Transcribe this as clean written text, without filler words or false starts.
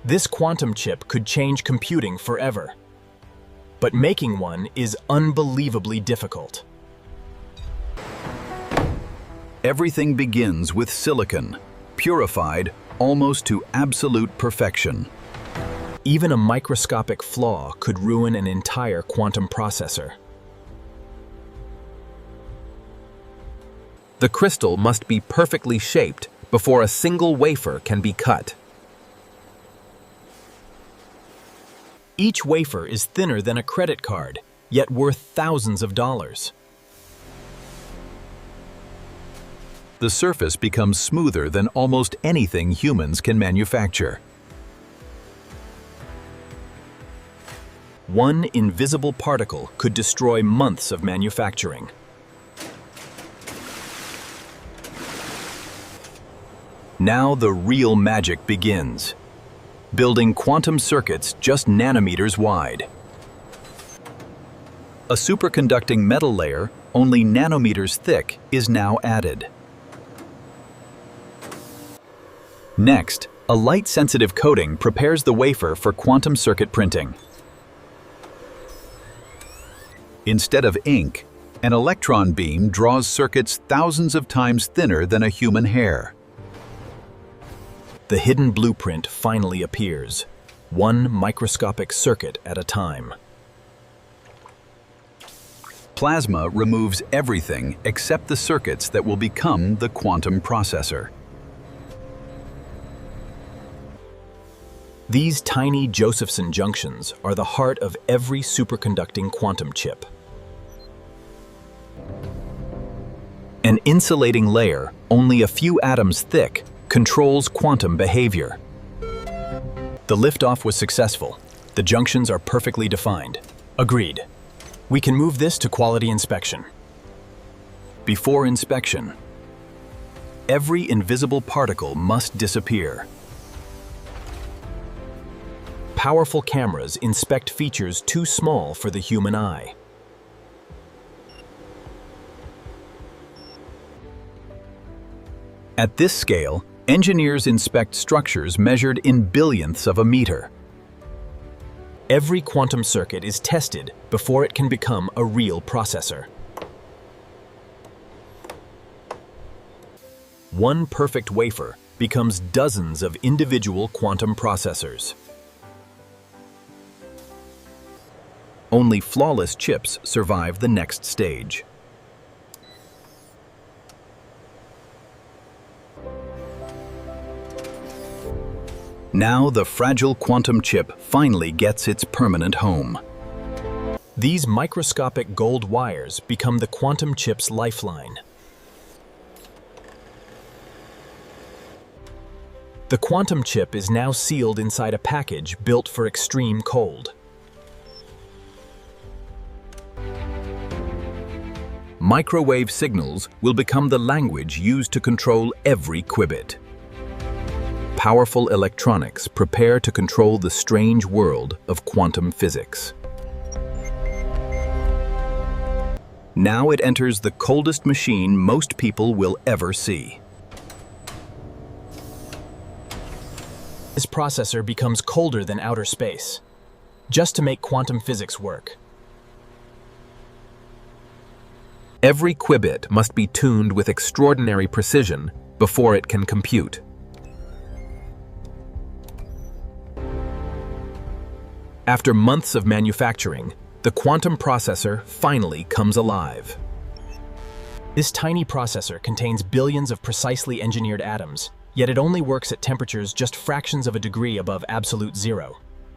This quantum chip could change computing forever. But making one is unbelievably difficult. Everything begins with silicon, purified almost to absolute perfection. Even a microscopic flaw could ruin an entire quantum processor. The crystal must be perfectly shaped before a single wafer can be cut. Each wafer is thinner than a credit card, yet worth thousands of dollars. The surface becomes smoother than almost anything humans can manufacture. One invisible particle could destroy months of manufacturing. Now the real magic begins. Building quantum circuits just nanometers wide. A superconducting metal layer, only nanometers thick, is now added. Next, a light-sensitive coating prepares the wafer for quantum circuit printing. Instead of ink, an electron beam draws circuits thousands of times thinner than a human hair. The hidden blueprint finally appears, one microscopic circuit at a time. Plasma removes everything except the circuits that will become the quantum processor. These tiny Josephson junctions are the heart of every superconducting quantum chip. An insulating layer, only a few atoms thick, controls quantum behavior. The liftoff was successful. The junctions are perfectly defined. Agreed. We can move this to quality inspection. Before inspection, every invisible particle must disappear. Powerful cameras inspect features too small for the human eye. At this scale, engineers inspect structures measured in billionths of a meter. Every quantum circuit is tested before it can become a real processor. One perfect wafer becomes dozens of individual quantum processors. Only flawless chips survive the next stage. Now the fragile quantum chip finally gets its permanent home. These microscopic gold wires become the quantum chip's lifeline. The quantum chip is now sealed inside a package built for extreme cold. Microwave signals will become the language used to control every qubit. Powerful electronics prepare to control the strange world of quantum physics. Now it enters the coldest machine most people will ever see. This processor becomes colder than outer space, just to make quantum physics work. Every qubit must be tuned with extraordinary precision before it can compute. After months of manufacturing, the quantum processor finally comes alive. This tiny processor contains billions of precisely engineered atoms, yet it only works at temperatures just fractions of a degree above absolute zero.